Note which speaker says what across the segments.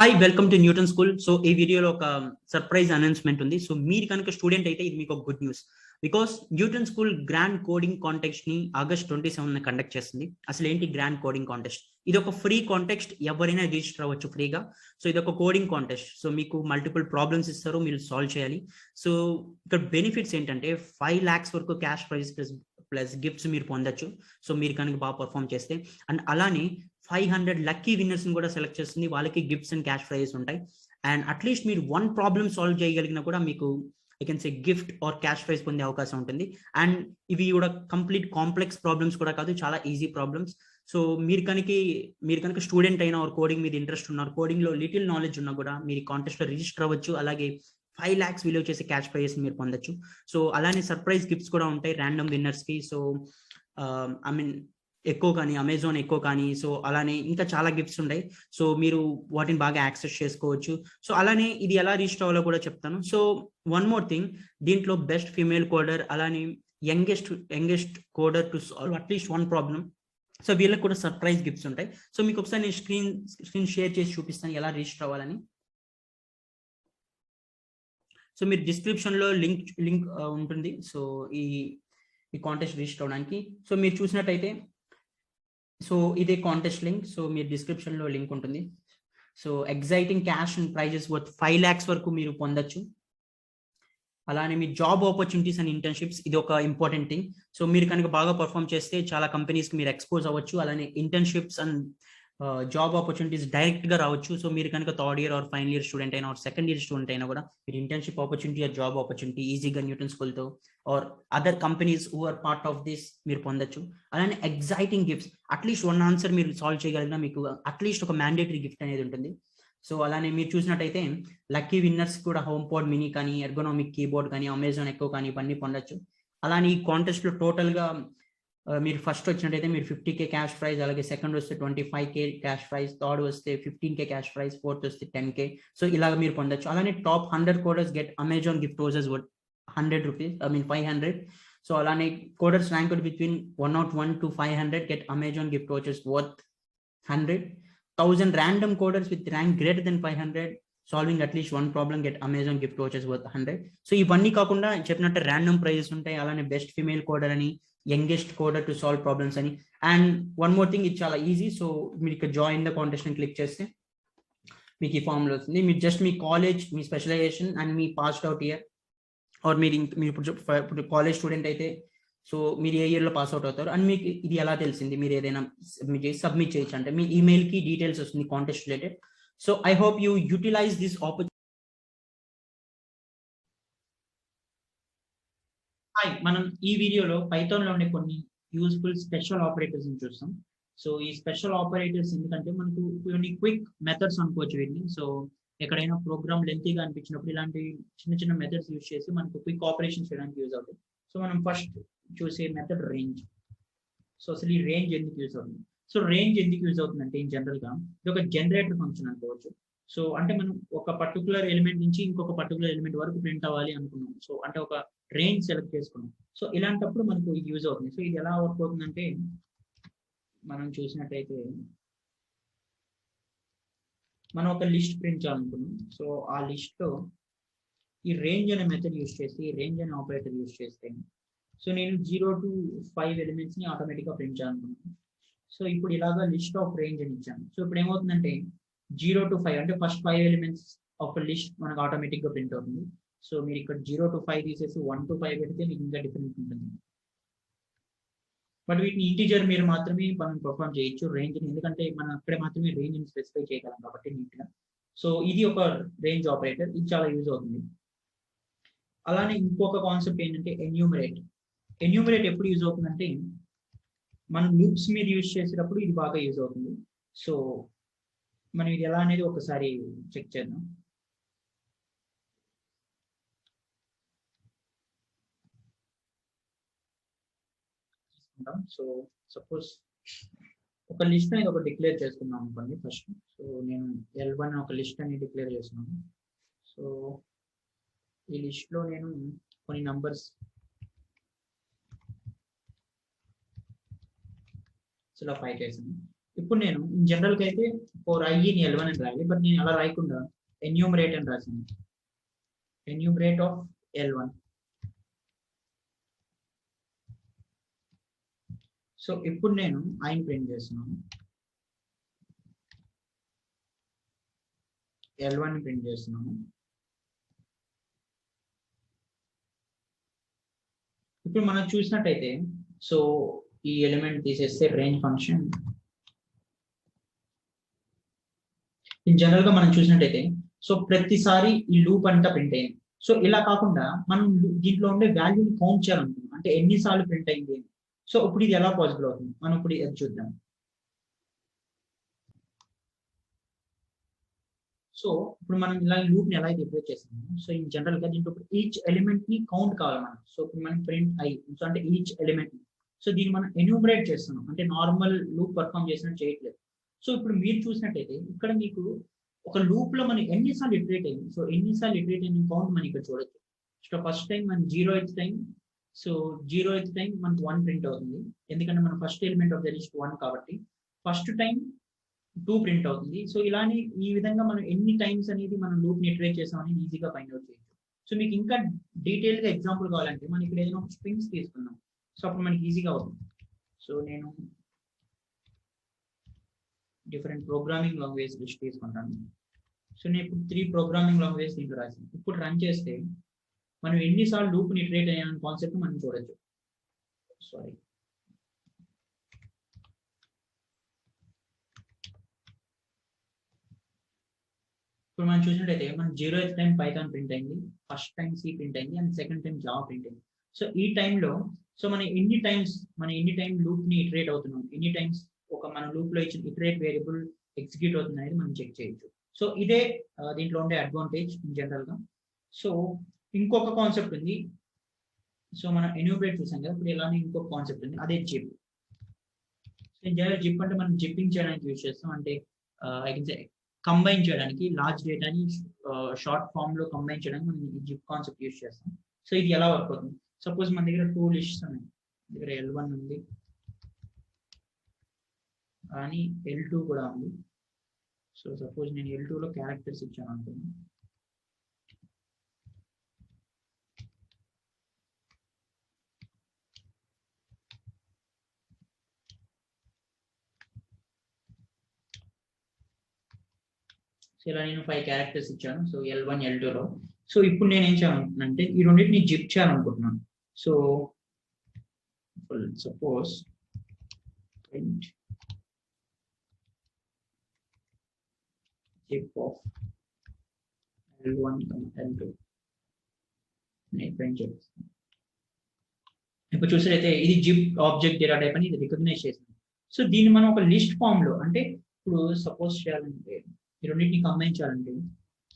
Speaker 1: Hi welcome to Newton school. So ఈ వీడియోలో ఒక సర్ప్రైజ్ అనౌన్స్మెంట్ ఉంది. సో మీరు కనుక స్టూడెంట్ అయితే ఇది మీకు ఒక good news. Because Newton school grand coding contest ని ఆగస్ట్ 27 కండక్ట్ చేస్తుంది. అసలు ఏంటి గ్రాండ్ కోడింగ్ కాంటెస్ట్? ఇది ఒక ఫ్రీ కాంటెస్ట్, ఎవరైనా రిజిస్టర్ అవ్వచ్చు ఫ్రీగా. సో ఇది ఒక కోడింగ్ కాంటెస్ట్. సో మీకు మల్టిపుల్ ప్రాబ్లమ్స్ ఇస్తారు, మీరు సాల్వ్ చేయాలి. సో ఇక్కడ బెనిఫిట్స్ ఏంటంటే 5 lakhs వరకు క్యాష్ ప్రైజ్ ప్లస్ గిఫ్ట్స్ మీరు పొందొచ్చు. సో మీరు కనుక బాగా పర్ఫామ్ చేస్తే. అండ్ అలానే 500 లక్కీ విన్నర్స్ కూడా సెలెక్ట్ చేస్తుంది. వాళ్ళకి గిఫ్ట్స్ అండ్ క్యాష్ ప్రైజెస్ ఉంటాయి. అండ్ అట్లీస్ట్ మీరు 1 ప్రాబ్లమ్ సాల్వ్ చేయగలిగినా కూడా మీకు I can say gift or cash prize పొందే అవకాశం ఉంటుంది. అండ్ ఇవి కూడా కంప్లీట్ కాంప్లెక్స్ ప్రాబ్లమ్స్ కూడా కాదు, చాలా ఈజీ ప్రాబ్లమ్స్. సో మీరు కనుక స్టూడెంట్ అయినా ఆర్ కోడింగ్ మీద ఇంట్రెస్ట్ ఉన్నారు, కోడింగ్ లో లిటిల్ నాలెడ్జ్ ఉన్నా కూడా మీరు కాంటెస్ట్ లో రిజిస్టర్ అవ్వచ్చు. అలాగే 5 lakhs విలువ చేసే క్యాష్ ప్రైజెస్ మీరు పొందొచ్చు. సో అలానే సర్ప్రైజ్ గిఫ్ట్స్ కూడా ఉంటాయి ర్యాండమ్ విన్నర్స్ కి. సో ఐ మీన్ ఎక్కువ కానీ, అమెజాన్ ఎక్కువ కానీ, సో అలానే ఇంకా చాలా గిఫ్ట్స్ ఉంటాయి. సో మీరు వాటిని బాగా యాక్సెస్ చేసుకోవచ్చు. సో అలానే ఇది ఎలా రిజిస్టర్ అవ్వాలో కూడా చెప్తాను. సో వన్ మోర్ థింగ్, దీంట్లో బెస్ట్ ఫీమేల్ కోడర్, అలానే youngest coder to solve at least 1 problem. So వీళ్ళకి కూడా సర్ప్రైజ్ గిఫ్ట్స్ ఉంటాయి. సో మీకు ఒకసారి నేను స్క్రీన్ షేర్ చేసి చూపిస్తాను ఎలా రిజిస్టర్ అవ్వాలని. సో మీరు డిస్క్రిప్షన్ లో లింక్ ఉంటుంది. సో ఈ కాంటెస్ట్ రిజిస్టర్ అవడానికి. సో మీరు చూసినట్టయితే సో ఇదే కాంటెస్ట్ లింక్. సో మీరు డిస్క్రిప్షన్ లో లింక్ ఉంటుంది. So exciting cash and prizes worth 5 lakhs వరకు మీరు పొందొచ్చు. అలానే మీ జాబ్ ఆపర్చునిటీస్ అండ్ ఇంటర్న్షిప్స్, ఇది ఒక ఇంపార్టెంట్ థింగ్. సో మీరు కనుక బాగా పర్ఫామ్ చేస్తే చాలా కంపెనీస్ కి మీరు ఎక్స్పోజ్ అవ్వచ్చు. అలానే internships and job opportunities direct గా రావచ్చు. సో మీరు కనుక 3rd year or final year student అయినా ఆర్ 2nd year స్టూడెంట్ అయినా కూడా మీరు internship opportunity or job opportunity ఈజీగా న్యూటన్ స్కూల్ తో or other companies who are part of this మీరు పొందొచ్చు. అలానే ఎగ్జైటింగ్ గిఫ్ట్స్, అట్లీస్ట్ 1 ఆన్సర్ మీరు సాల్వ్ చేయగలిగినా మీకు అట్లీస్ట్ ఒక మ్యాండేటరీ గిఫ్ట్ అనేది ఉంటుంది. సో అలానే మీరు చూసినట్టయితే లక్కీ విన్నర్స్ కూడా హోమ్ పాడ్ మినీ కానీ, ఎర్గోనామిక్ కీబోర్డ్ కానీ, అమెజాన్ ఎక్కువ కానీ ఇవన్నీ పొందొచ్చు. అలానే ఈ కాంటెస్ట్ లో టోటల్ గా మీరు ఫస్ట్ వచ్చినట్టయితే మీరు 50K క్యాష్ ప్రైజ్, అలాగే సెకండ్ వస్తే 25K క్యాష్ ప్రైజ్, థర్డ్ వస్తే 15K క్యాష్ ప్రైజ్, ఫోర్త్ వస్తే 10K. సో ఇలాగ మీరు పొందొచ్చు. అలానే top 100 coders get Amazon gift vouchers worth 100 rupees, I mean 500. So అలానే coders ranked between 101 to 500 get Amazon gift vouchers worth 100. 1000 random coders with rank greater than 500 solving at least 1 problem get Amazon gift vouchers worth 100. So ఇవన్నీ కాకుండా చెప్పినట్టు random prices ఉంటాయి. అలానే best female coder అని, youngest coder to solve problems అని. And one more thing, ఇది చాలా easy. So మీరు ఇక్కడ జాయిన్ ద కాంటెస్ట్ అని క్లిక్ చేస్తే మీకు ఈ ఫామ్ లో వస్తుంది. మీరు జస్ట్ మీ కాలేజ్, మీ స్పెషలైజేషన్ అండ్ మీ పాస్డ్ అవుట్ ఇయర్ ఆర్ మీరు ఇప్పుడు కాలేజ్ స్టూడెంట్ అయితే సో మీరు ఏ ఇయర్ లో పాస్ అవుట్ అవుతారు అండ్ మీకు ఇది ఎలా తెలిసింది, మీరు ఏదైనా సబ్మిట్ చేయొచ్చు అంటే మీ ఈమెయిల్ కి డీటెయిల్స్ వస్తుంది contest related. So I hope you utilise this opportunity. Hi, మనం ఈ వీడియోలో పైథాన్ లో ఉండే కొన్ని యూస్ఫుల్ స్పెషల్ ఆపరేటర్స్ ని చూస్తాం. సో ఈ స్పెషల్ ఆపరేటర్స్ ఎందుకంటే మనకు కొన్ని క్విక్ మెథడ్స్ అనుకోవచ్చు వీటిని. సో ఎక్కడైనా ప్రోగ్రామ్ లెంతీగా అనిపించినప్పుడు ఇలాంటి చిన్న చిన్న మెథడ్స్ యూజ్ చేసి మనకు క్విక్ ఆపరేషన్స్ చేయడానికి యూజ్ అవుతాయి. సో మనం ఫస్ట్ చూసే మెథడ్ రేంజ్. సో అసలు ఈ రేంజ్ ఎందుకు యూజ్ అవుతుంది? సో రేంజ్ ఎందుకు యూజ్ అవుతుందంటే ఇన్ జనరల్ గా ఇది ఒక జనరేటర్ ఫంక్షన్ అనుకోవచ్చు. సో అంటే మనం ఒక పర్టికులర్ ఎలిమెంట్ నుంచి ఇంకొక పర్టికులర్ ఎలిమెంట్ వరకు ప్రింట్ అవ్వాలి అనుకున్నాం. సో అంటే ఒక రేంజ్ సెలెక్ట్ చేసుకున్నాం. సో ఇలాంటప్పుడు మనకు ఇది యూజ్ అవుతుంది. సో ఇది ఎలా వర్క్ అవుతుందంటే మనం చూసినట్టయితే మనం ఒక లిస్ట్ ప్రింట్ చేయాలనుకున్నాం. సో ఆ లిస్ట్ లో ఈ రేంజ్ అనే మెథడ్ యూజ్ చేసి, రేంజ్ అనే ఆపరేటర్ యూజ్ చేస్తే సో నేను 0 to 5 ఎలిమెంట్స్ ని ఆటోమేటిక్ గా ప్రింట్ చేయాలనుకున్నాను. సో ఇప్పుడు ఇలాగా లిస్ట్ ఆఫ్ రేంజ్ అని ఇచ్చాను. సో ఇప్పుడు ఏమవుతుందంటే 0 to 5 అంటే ఫస్ట్ 5 ఎలిమెంట్స్ ఆఫ్ లిస్ట్ మనకు ఆటోమేటిక్ గా ప్రింట్ అవుతుంది. సో మీరు ఇక్కడ 0 to 5 తీసేసి 1 to 5 పెడితే మీకు ఇంకా డిఫరెంట్ ఉంటుంది. బట్ వీటిని ఇంటిజర్ మీరు మాత్రమే మనం పర్ఫామ్ చేయొచ్చు రేంజ్, ఎందుకంటే మనం అక్కడే మాత్రమే రేంజ్ ని స్పెసిఫై చేయగలం కాబట్టి నీట్ గా. సో ఇది ఒక రేంజ్ ఆపరేటర్, ఇది చాలా యూజ్ అవుతుంది. అలానే ఇంకొక కాన్సెప్ట్ ఏంటంటే ఎన్యూమరేట్. ఎన్యూమరేట్ ఎప్పుడు యూజ్ అవుతుందంటే మనం లూప్స్ మీద యూజ్ చేసేటప్పుడు ఇది బాగా యూజ్ అవుతుంది. సో మనం ఇది ఎలా అనేది ఒకసారి చెక్ చేద్దాం. సో సపోజ్ ఒక లిస్ట్ అనేది ఒక డిక్లేర్ చేసుకుందాం అనుకోండి ఫస్ట్. సో నేను L1 ఒక లిస్ట్ అని డిక్లేర్ చేస్తున్నాను. సో ఈ లిస్ట్ లో నేను కొన్ని నంబర్స్ ఇలా 5 చేశాను.
Speaker 2: ఇప్పుడు నేను జనరల్ గా అయితే ఫర్ I in L1 అని రాయాలి, బట్ నేను అలా రాయకుండా ఎన్యూమరేట్ అని రాసాను. Enumerate of L1. సో ఇప్పుడు నేను ఐని ప్రింట్ చేస్తున్నాను, L1 ని ప్రింట్ చేస్తున్నాను. ఇప్పుడు మనం చూసినట్టయితే సో ఈ ఎలిమెంట్ తీసేస్తే రేంజ్ ఫంక్షన్ ఇన్ జనరల్ గా మనం చూసినట్టయితే సో ప్రతిసారి ఈ లూప్ అంతా ప్రింట్ అయింది. సో ఇలా కాకుండా మనం దీంట్లో ఉండే వాల్యూని కౌంట్ చేయాలనుకుంటున్నాం, అంటే ఎన్నిసార్లు ప్రింట్ అయింది. సో ఇప్పుడు ఇది ఎలా పాసిబుల్ అవుతుంది మనం ఇప్పుడు ఇది చూద్దాం. సో ఇప్పుడు మనం ఇలా లూప్ ని ఎలా డిప్లోయ్ చేస్తాము, సో ఇన్ జనరల్ గా దీంట్లో ఈచ్ ఎలిమెంట్ ని కౌంట్ కావాలి మనం. సో ఇప్పుడు మనం ప్రింట్ ఐ, సో అంటే ఈచ్ ఎలిమెంట్, సో దీన్ని మనం ఎన్యూమరేట్ చేస్తున్నాం, అంటే నార్మల్ లూప్ పర్ఫామ్ చేసినట్టు చేయట్లేదు. సో ఇప్పుడు మీరు చూసినట్టయితే ఇక్కడ మీకు ఒక లూప్ లో మనం ఎన్నిసార్లు ఇటరేట్ అయింది, సో ఎన్నిసార్లు ఇటరేట్ అయిన కౌంట్ మనం ఇక్కడ చూడొచ్చు. సో ఫస్ట్ టైం మనం 0th time, so 0th time మనకు 1 ప్రింట్ అవుతుంది, ఎందుకంటే మన first element of the list 1 కాబట్టి. ఫస్ట్ టైం 2 ప్రింట్ అవుతుంది. సో ఇలానే ఈ విధంగా మనం ఎన్ని టైమ్స్ అనేది మనం లూప్ ని ఇటరేట్ చేసామని ఈజీగా ఫైండ్ అవుట్ చేయొచ్చు. సో మీకు ఇంకా డీటెయిల్ గా ఎగ్జాంపుల్ కావాలంటే మనం ఇక్కడ ఏదైనా ఒక స్ట్రింగ్స్ తీసుకుందాం, సో అప్పుడు మనకి ఈజీగా అవుతుంది. సో నేను డిఫరెంట్ ప్రోగ్రామింగ్ లాంగ్వేజ్ లిస్ట్ తీసుకుంటాను. సో నేను ఇప్పుడు 3 ప్రోగ్రామింగ్ లాంగ్వేజ్ దీంట్లో రాసాను. ఇప్పుడు రన్ చేస్తే మనం ఎన్నిసార్లు లూప్ ని ఇటరేట్ అయ్యాన కాన్సెప్ట్ మనం చూడొచ్చు. సారీ, ఇప్పుడు మనం చూసినట్టయితే మనం 0th టైం పైథాన్ ప్రింట్ అయింది, ఫస్ట్ టైం సి ప్రింట్ అయింది, and second time Java print అయింది. సో ఈ టైంలో సో మనం ఎన్ని టైం లూప్ ని ఇటరేట్ అవుతున్నాం, ఎన్ని టైమ్స్ ఒక మన లూప్ లో ఇచ్చిన ఇటరేట్ వేరియబుల్ ఎగ్జిక్యూట్ అవుతుంది అనేది మనం చెక్ చేయొచ్చు. సో ఇదే దీంట్లో ఉండే అడ్వాంటేజ్ ఇన్ జనరల్ గా. సో ఇంకొక కాన్సెప్ట్ ఉంది, సో మనం ఎన్యూమరేట్ చూసాం కదా, ఇప్పుడు ఇలానే ఇంకొక కాన్సెప్ట్ ఉంది, అదే జిప్. జిప్ అంటే మనం జిప్పింగ్ చేయడానికి యూజ్ చేస్తాం, అంటే ఐ కెన్ సే కంబైన్ చేయడానికి, లార్జ్ డేటాని షార్ట్ ఫామ్ లో కంబైన్ చేయడానికి మనం ఈ జిప్ కాన్సెప్ట్ యూజ్ చేస్తాం. సో ఇది ఎలా వర్క్ అవుతుంది, సపోజ్ మన దగ్గర 2 లిస్ట్స్ ఉన్నాయి, దగ్గర L1 ఉంది కానీ L2 కూడా ఉంది. సో సపోజ్ నేను L2 లో క్యారెక్టర్స్ ఇచ్చాను అనుకున్నాను. ఇలా నేను 5 క్యారెక్టర్స్ ఇచ్చాను, సో L1 L2 లో. సో ఇప్పుడు నేను ఏం చేయాలనుకుంటున్నాను అంటే ఈ రెండింటిని జిప్ చేయాలనుకుంటున్నాను. So suppose print zip of L1 L2 నేను ప్రింట్ చేస్తాను. ఇప్పుడు చూసినట్లయితే ఇది జిప్ ఆబ్జెక్ట్ డేటా టైప్ అని ఇది రికగ్నైజ్ చేస్తుంది. సో దీన్ని మనం ఒక లిస్ట్ ఫామ్ లో, అంటే ఇప్పుడు సపోజ్ చేయాలంటే ఈ రెండింటిని కంబైన్ చేయాలంటే,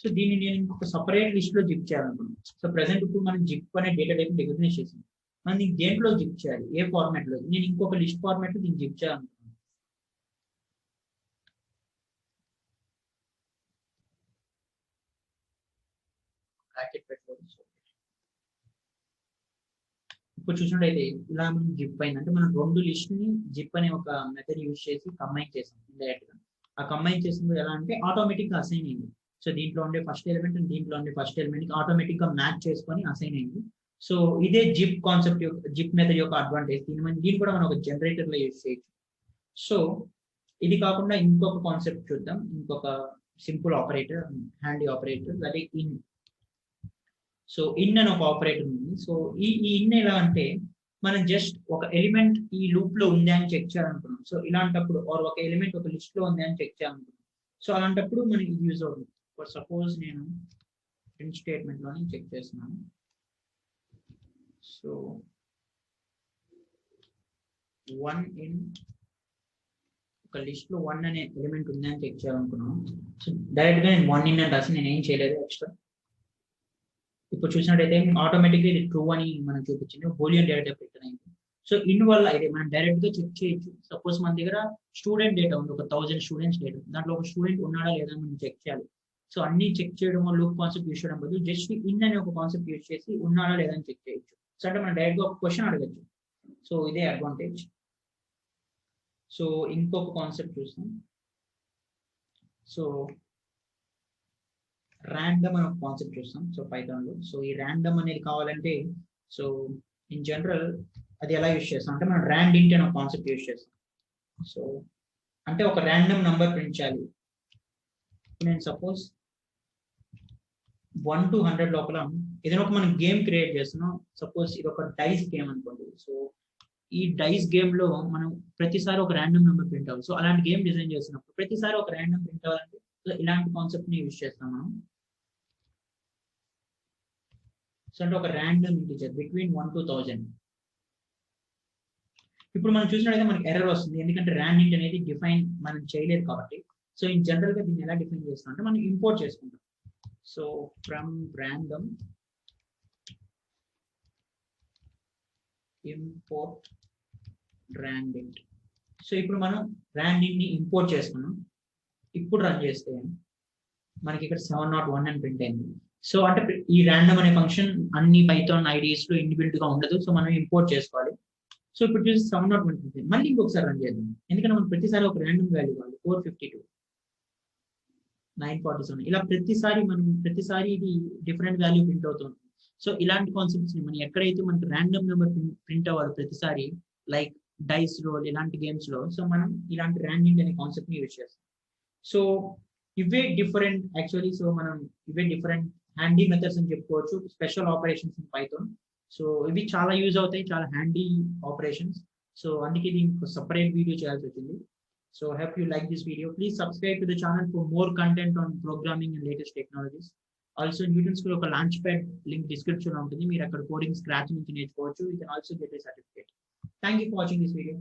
Speaker 2: సో దీన్ని నేను ఇంకొక సపరేట్ లిస్ట్ లో జిప్ చేయాలనుకున్నాను. సో ప్రెసెంట్ ఇప్పుడు మనం జిప్ అనే డేటా టైప్ రికగ్నైజ్ చేసాం, మనం దీన్ని దేంట్లో జిప్ చేయాలి, ఏ ఫార్మాట్ లో, నేను ఇంకొక లిస్ట్ ఫార్మాట్ లో దీన్ని జిప్ చేయాలనుకున్నాను. ఇప్పుడు చూసినట్టయితే ఇలా మనం జిప్ అయింది, అంటే మనం 2 లిస్ట్ ని జిప్ అనే ఒక మెథడ్ యూజ్ చేసి కంబైన్ చేసాం ఇండైరెక్ట్ గా. ఆ కంబైన్ చేసినప్పుడు ఎలా అంటే ఆటోమేటిక్ గా అసైన్ అయింది. సో దీంట్లో ఉండే ఫస్ట్ ఎలిమెంట్ అండ్ దీంట్లో ఉండే ఫస్ట్ ఎలిమెంట్ ఆటోమేటిక్ గా మ్యాచ్ చేసుకొని అసైన్ అయింది. సో ఇదే జిప్ కాన్సెప్ట్ యొక్క, జిప్ మెథడ్ యొక్క అడ్వాంటేజ్. దీన్ని కూడా మనం ఒక జనరేటర్ లో యూజ్ చేయొచ్చు. సో ఇది కాకుండా ఇంకొక కాన్సెప్ట్ చూద్దాం, ఇంకొక సింపుల్ ఆపరేటర్, హ్యాండీ ఆపరేటర్, అదే ఇన్. సో ఇన్ అని ఒక ఆపరేటర్ ఉంది. సో ఈ ఇన్ ఎలా అంటే మనం జస్ట్ ఒక ఎలిమెంట్ ఈ లూప్ లో ఉంది అని చెక్ చేయాలనుకున్నాం. సో ఇలాంటప్పుడు ఆర్ ఒక ఎలిమెంట్ ఒక లిస్ట్ లో ఉంది అని చెక్ చేయాలనుకున్నాం. సో అలాంటప్పుడు మనకి ఇది యూజ్ అవుతుంది. ఫర్ సపోజ్ నేను ప్రింట్ స్టేట్మెంట్ లోని చెక్ చేస్తున్నాను. సో 1 ఇన్ ఒక లిస్ట్ లో 1 అనే ఎలిమెంట్ ఉంది అని చెక్ చేయాలనుకున్నాను. సో డైరెక్ట్ గా నేను 1 ఇన్ అని రాసి నేను ఏం చేయలేదు ఎక్స్ట్రా. ఇప్పుడు చూసినట్టయితే ఆటోమేటిక్గా ఇది ట్రూ అని మనం చూపించింది, బూలియన్ డేటా టైప్ రిటర్న్ అయింది. సో ఇన్ వల్ల అయితే మనం డైరెక్ట్ గా చెక్ చేయొచ్చు. సపోజ్ మన దగ్గర స్టూడెంట్ డేటా ఉంది, ఒక 1000 స్టూడెంట్స్ డేటా, దాంట్లో ఒక స్టూడెంట్ ఉన్నాడా లేదా మనం చెక్ చేయాలి. సో అన్ని చెక్ చేయడం లూప్ కాన్సెప్ట్ యూజ్ చేయడం బదులు జస్ట్ ఇన్ అనే ఒక కాన్సెప్ట్ యూజ్ చేసి ఉన్నాడా లేదా అని చెక్ చేయొచ్చు. సో అంటే మనం డైరెక్ట్ గా ఒక క్వశ్చన్ అడగచ్చు. సో ఇదే అడ్వాంటేజ్. సో ఇంకొక కాన్సెప్ట్ చూస్తాం. సో ర్యాండమ్ అనే ఒక కాన్సెప్ట్ చూస్తాం. సో పైథాన్లో సో ఈ ర్యాండమ్ అనేది కావాలంటే సో ఇన్ జనరల్ అది ఎలా యూజ్ చేస్తాం అంటే మనం ర్యాండింట్ అనే ఒక కాన్సెప్ట్ యూజ్ చేస్తాం. సో అంటే ఒక ర్యాండమ్ నంబర్ ప్రింట్ చేయాలి. నేను సపోజ్ 1 to 100 లోపల ఏదైనా ఒక మనం గేమ్ క్రియేట్ చేస్తున్నాం. సపోజ్ ఇది ఒక డైస్ గేమ్ అనుకోండి. సో ఈ డైస్ గేమ్ లో మనం ప్రతిసారి ఒక ర్యాండమ్ నెంబర్ ప్రింట్ అవ్వాలి. సో అలాంటి గేమ్ డిజైన్ చేసినప్పుడు ప్రతిసారి ఒక ర్యాండమ్ ప్రింట్ అవ్వాలంటే సో ఇలాంటి కాన్సెప్ట్ ని యూజ్ చేస్తాం మనం. సో అంటే ఒక ర్యాండమ్ ఇంటిజర్ బిట్వీన్ 1 to 1000. ఇప్పుడు మనం చూసినట్లయితే మనకి ఎర్రర్ వస్తుంది, ఎందుకంటే ర్యాండింట్ అనేది డిఫైన్ మనం చేయలేదు కాబట్టి. సో ఇన్ జనరల్ గా దీన్ని ఎలా డిఫైన్ చేస్తాం అంటే మనం ఇంపోర్ట్ చేసుకుంటాం. So from random import ర్యాండింట్. So ఇప్పుడు మనం ర్యాండింట్ ని ఇంపోర్ట్ చేసుకున్నాం. ఇప్పుడు రన్ చేస్తే మనకి ఇక్కడ 701 అని ప్రింట్ అయింది. సో అంటే ఈ ర్యాండమ్ అనే ఫంక్షన్ అన్ని పైథాన్ ఐడీస్ లో ఇన్బిల్ట్ గా ఉండదు. సో మనం ఇంపోర్ట్ చేసుకోవాలి. సో ఇప్పుడు చూసి 701 ప్రింట్ అయింది. మళ్ళీ ఇంకొకసారి రన్ చేద్దాం, ఎందుకంటే మనం ప్రతిసారి ఒక ర్యాండమ్ వాల్యూ కావాలి. 452 947 ఇలా ప్రతిసారి ఇది డిఫరెంట్ వాల్యూ ప్రింట్ అవుతుంది. సో ఇలాంటి కాన్సెప్ట్స్ ని మనం ఎక్కడైతే మనకి ర్యాండమ్ నెంబర్ ప్రింట్ అవ్వాలి ప్రతిసారి, లైక్ డైస్ రోల్ ఇలాంటి గేమ్స్ లో, సో మనం ఇలాంటి ర్యాండింగ్ అనే కాన్సెప్ట్ ని యూజ్ చేస్తాం. సో ఇవే డిఫరెంట్ యాక్చువల్లీ. సో మనం ఇవే డిఫరెంట్ హ్యాండీ మెథడ్స్ అని చెప్పుకోవచ్చు, special operations in Python. So ఇవి చాలా యూజ్ అవుతాయి, చాలా హ్యాండీ ఆపరేషన్స్. సో అందుకే దీనికి సపరేట్ వీడియో చేయాల్సి వచ్చింది. So I hope you like this video. Please subscribe to the channel for more content on programming and latest technologies. Also Newton School ఒక Launchpad link description లో ఉంటుంది. మీరు అక్కడ coding scratch నుంచి నేర్చుకోవచ్చు. You can also get a certificate. Thank you for watching this video.